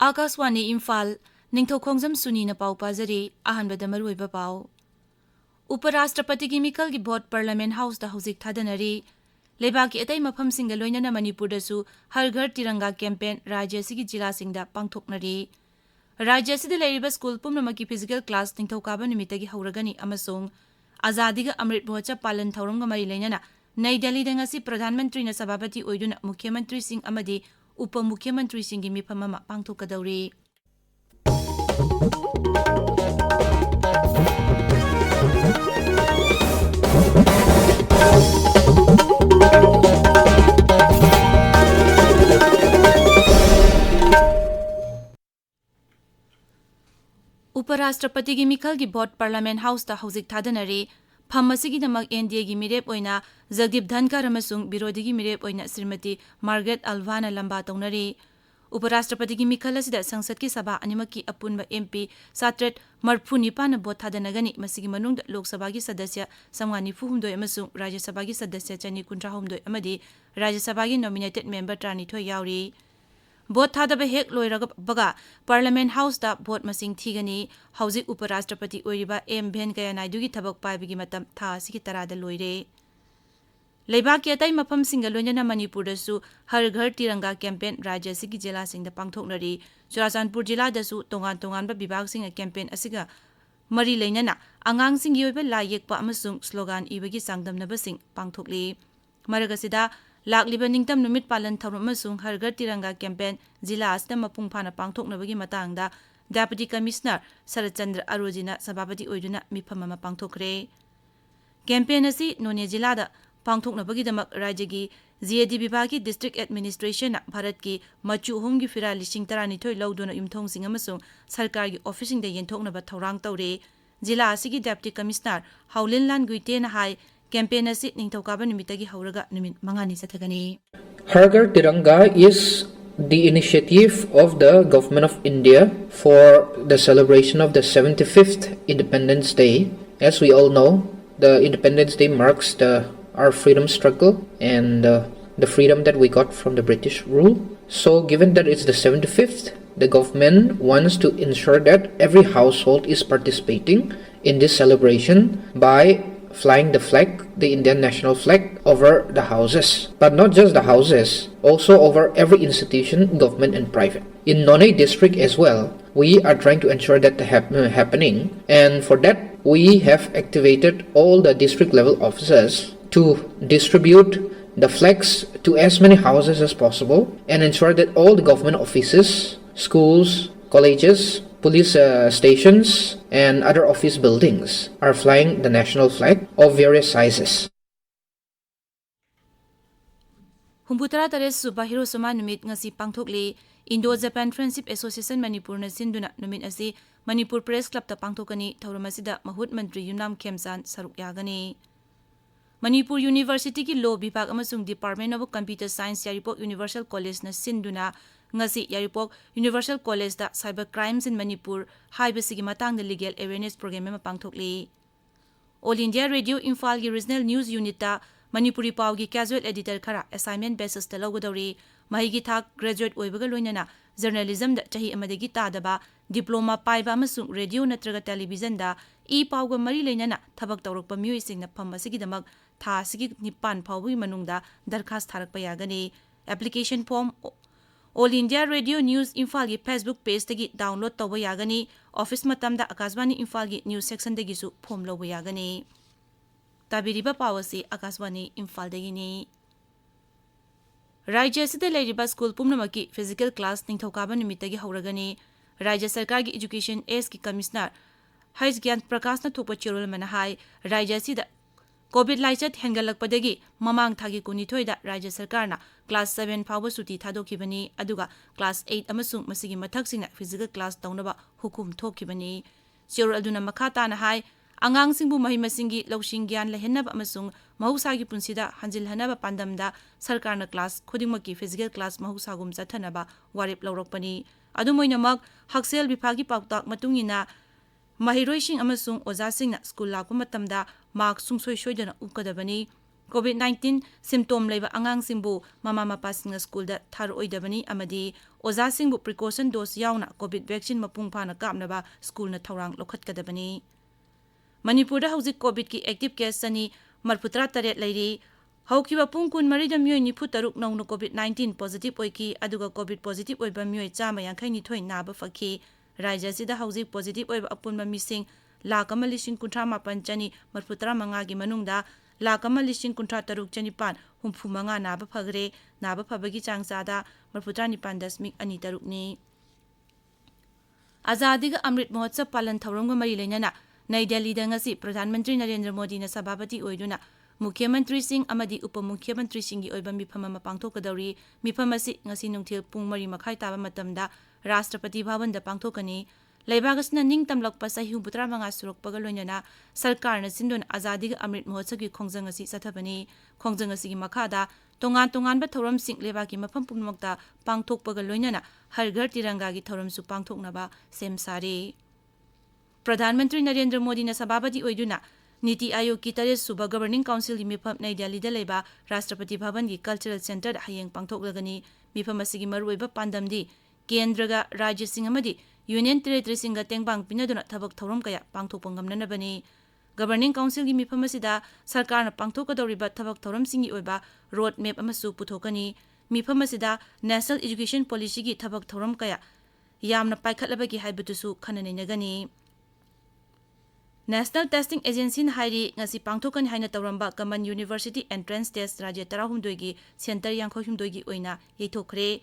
Akaswani Imphal Ningthokkhongjam Suni na pau pazari ahanbada maruiba pau. Uparashtrapati gi Mikal gi Vote Parliament House da hojik thadanari Lebak ki atai mafam singa loinana Manipur da su Har Ghar Tiranga campaign rajya sigi jila singda pangthoknari. Rajya sida leiriba school pumnamaki physical class ningthokaba numitagi hauragani amasung Azadi ga Amrit Mocha Palan Thauramga mari leinana Nai Delhi da ngasi Pradhan Mantri na sababati oiduna Mukhyamantri Singh amadi Upa Mukhyamantri Singh gi mifam ama pangthokadauri. Uparashtrapati gi Mikal gi Vote Parliament House da hojik thadanari Phamasi damak NDA gi mirep oina Jagdeep Dhankar amasung Birodi gi mirep oina Srimati Margaret Alvana lamba taunari. Uparashtrapati gi Mikal asida Sangsad ki Sabha animaki apunba MP Satret Marphu Nipana vote thadanagani masigi manungda Lok Sabha gi sadasya Samgani Fuhumdoi amasung Rajya Sabha gi sadasya Chani Kuntrahumdoi amadi Rajya Sabha gi nominated member Tranithoi yauri. Vote thadaba hek loiraga baga Parliament House da vote masing thigani hauzik Uparashtrapati oiriba M Venkaiah Naidu gi thabak paibagi matam tha asigi tarada loire. Leibak ki atai mafam singa loinana Manipur da su Har Ghar Tiranga campaign rajya sigi jila singda pangthoknari. Churachandpur jila da su tongan ba bibag singa campaign asiga mari leinana angang singi oiba la yekpa amasung slogan ibagi sangdamnaba sing pangthokli. Maragasida Lakliba ningtam numit palan thaurum amasung Har Ghar Tiranga campaign jila asda mapung phana pangthoknabagi matangda Deputy Commissioner Sarachandra Arojina sababati oiduna mifam ama pangthokre. Campaign asi None jila da pangthoknabagi damak rajya gi GAD Bibagi District Administration na Bharat ki machu hum gi fira lising tarani thoi laudona imthong sing amasung sarkar gi officing da yenthoknaba thaurang taure. Jila asigi Deputy Commissioner Haulin Lan Guite na hai campaign asi ningthokaba numitagi hauraga numit mangani sathagani. Har Ghar Tiranga is the initiative of the Government of India for the celebration of the 75th Independence Day. As we all know, the Independence Day marks our freedom struggle and the freedom that we got from the British rule. So given that it's the 75th, the government wants to ensure that every household is participating in this celebration by flying the flag, the Indian national flag, over the houses. But not just the houses, also over every institution, government and private. In None district as well, we are trying to ensure that happening, and for that we have activated all the district level officers to distribute the flags to as many houses as possible and ensure that all the government offices, schools, colleges, police stations and other office buildings are flying the national flag of various sizes. Humbutara Tares Suba Hiroshima Numit ngasi pangthokli Indo-Japan Friendship Association Manipur na sinduna numit asi Manipur Press Club ta pangthokani thaurumasida Mahut Mantri Yumnam Khemsan saruk yagani. Manipur University ki Law Bibag amasung Department of Computer Science Yaripok Universal College na sinduna ngasi Yaripok Universal College da Cyber Crimes in Manipur haibasigi matang da legal awareness program ma pangthokli. All India Radio Imphal gi Regional News Unit ta Manipuri Pau gi casual editor khara assignment basis ta lawgadori mahigi thak graduate oibaga loinana journalism da chahi amadagi tadaba diploma paiba amasung radio natraga television da pau ga mari leinana thabak tawrakpa mioi singna phammasigi damak tha sigi nipan phawbi manungda darkhas tharakpa yagani. Application form All India Radio News Imphal gi Facebook page tagi download tawba yagani. Office matamda Akaswani Imphal gi news section dagi su form lawba yagani. Tabiriba pawasi Akaswani Imphal dagi ni. Rajya sida leiriba school pumnamaki physical class ningthokaba numitagi hauragani. Rajya Sarkar gi Education Ace ki Commissioner Hais Gyan Prakash na thokpa chirul manahai Rajya sida COVID laichat hengalakpadagi mamang thagi kunithoi da Rajya Sarkar na class 7 phawba suti thadokibani aduga class 8 amasung masigi mathaksingna physical class taunaba hukum thokibani. Chirul aduna makata na hai angang singbu mahimasingi lawsing gyan lehenab amasung mahusagi punsida hanjilhanaba pandamda Sarkar na class khudimaki physical class mahusagum chathanaba warip lawrokpani. Adumoinamak Haksel Bifagi Pautak matungina Mahiroising amasung ozasing na school lakpa matamda mark sungsoi soidana ukadabani COVID-19 symptom leba angang simbu mama mapasing school da tharoidabani amadi oza singbu precaution dose yauna COVID vaccine mapung phana kapnaba school na thorang lokhatkadabani. Manipur da hauzik COVID ki active case sani marputra taret lairi haukiba pung kun marida myoi nifu taruk nauna COVID-19 positive oiki aduga COVID positive oiba myoi chama yankai ni thoi naba fakhi raja sida hauzik positive oiba apunba mising lakama lising kuntra mapan chani marputra manga gi manungda lakama lising kuntra taruk chani pan humfu manga naba phagre naba phabagi changsada marputra nipan dasmik ani taruk ni. Azadi ga Amrit Mahotsav palan thauram ga mari lenyana Nai Delhi da ngasi Pradhan Mantri Narendra Modi na sababati oiduna Mukhyamantri Singh amadi Upamukhyamantri Singh gi oiba mifam ama pangthokadauri mifam asi ngasi nungthil pung mari makhai taba matamda Rashtrapati Bhavan da pangthokani Laibagasna ningtamlakpa sahi humputra manga surokpaga loinana sarkar na sindon Azadi ga Amrit Mahotsav gi khongjang asi sathabani khongjang asi gi makhada tongan ba thoram sing leba gi mafam pummakta pangthokpaga loinana har ghar tiranga gi thoram su pangthoknaba semsari. Pradhanmantri Narendra Modi na sababati oiduna Niti Aayog ki 3 suba Governing Council gi mifam Nai Delhi da leba Rashtrapati Bhavan gi Cultural Center da hayeng pangthoklagani mifam asigi maruoiba pandamdi Kendra ga Rajya sing amadi Union Territory singa tengbang pinaduna thabak thoram kaya pangthokpa ngamnanabani. Governing Council gi mifam asida sarkar na pangthokadoriba thabak thoram singi oiba road map amasu puthokani mifam asida National Education Policy gi thabak thoram kaya yamna paikhatlabagi haibatusu khananenagani. National Testing Agency na hairi ngasi pangthokan haina tawramba Kaman University Entrance Test Rajya 12 gi Center 52 gi oina yeithokre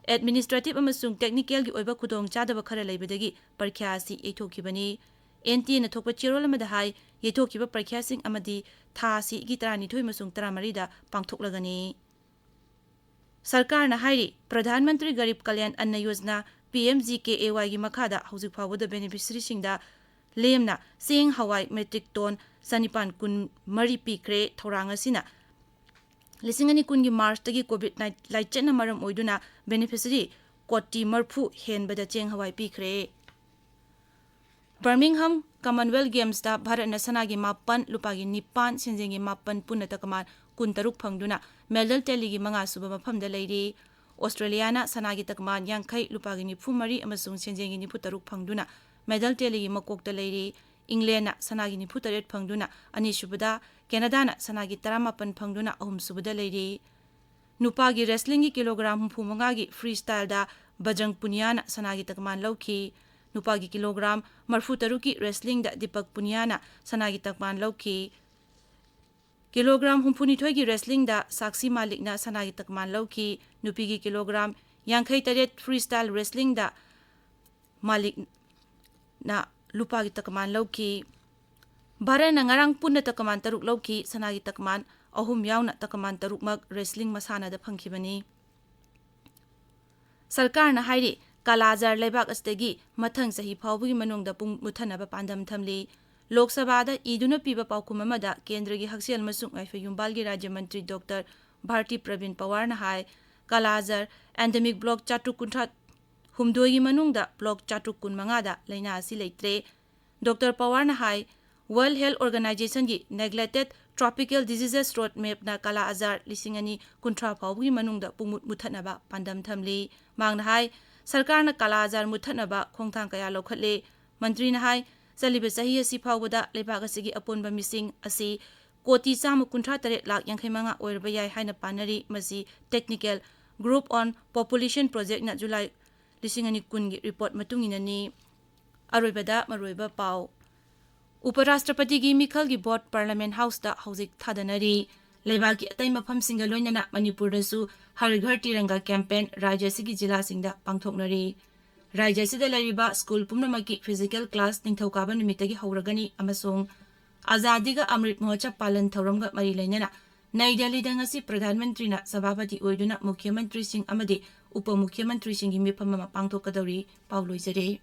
administrative amasung technical gi oiba khudong chadaba khara leibadagi parkya asi yeithokibani. NT na thokpa chirol amada hai yeithokiba parkya sing amadi tha si gi 32 masung 13 da pangthoklagani. Sarkar na hairi Pradhan Mantri Garib Kalyan Anna Yojana PMGKAY gi makhada hauzik phawada beneficiary singda lemna sing hawai metric ton sanipan kun mari pikre thoranga sina lisingani kun gi March tagi COVID-19 laitchena maram oiduna beneficiary koti marphu henbada cheng hawai pikre. Birmingham Commonwealth Games da Bharat na sanagi mapan lupagi nipan sinjengi mapan punata kaman kun taruk phangduna medal teli gi manga suba mafam da leiri. Australiana sanagi takman yankai lupagi ni phumari amasung sinjengi ni putaruk phangduna medal teli makokta leiri. England na sanagi ni putaret phangduna ani subada Canada na sanagi 18 phangduna ahum subada leiri. Nupagi wrestling gi kilogram phumanga gi freestyle da Bajrang Punia na sanagi takman lauki. Nupagi kilogram marfu taruki wrestling da Deepak Punia na sanagi takman lauki. Kilogram humpuni thoigi wrestling da Sakshi Malik na sanagi takman lauki. Nupigi kilogram yankai taret freestyle wrestling da Malik na lupagi takman lauki. Bharat na ngarang punna takman taruk lauki sanagi takman ahum yauna takman taruk mag wrestling masana da phangkibani. Sarkar na hairi Kalazar lebak astagi mathang sahi phawbugi manungda pung muthanaba pandam thamli. Lok Sabha da iduna piba paukum amada Kendra gi Haksial masung aifa yumbal gi Rajya Mantri Dr. Bharti Pravin Pawar na hai Kalazar endemic block chatuk kunthat humdoi manungda block chatuk kun mangada laina asi leitre. Dr. Pawar na hai World Health Organization gi neglected tropical diseases roadmap na Kala Azar lisingani kuntra phawbugi manungda pungmut muthanaba pandam thamli. Mang na hai sarkar na Kala Azar muthanaba khongthang kaya lokhatle. Mantri na hai Saliba sahi asi phawbada lebak asigi aponba mising asi koti chama kuntra tare lak yankhai manga oirba yai haina panari masi technical group on population project na July lisingani kungi report matungina ni. Aroibada maroiba pau Uparashtrapati gi Mikhal gi board Parliament House da hauzik thadanari. Lebak gi atai mafam singa loinana Manipur da su har ghar tiranga campaign Rajya sigi jila singda pangthoknari. Rajya sida lariba school pumnamaki physical class ningthokaba numitagi hauragani amasung Azadi ga Amrit Mahotsav palan thauramga mari lainana Nai Delhi da ngasi Pradhan Mantri na sababati oiduna Mukhyamantri Singh amadi Upamukhyamantri Singh gi mifam ama pangthokadori pawloizare.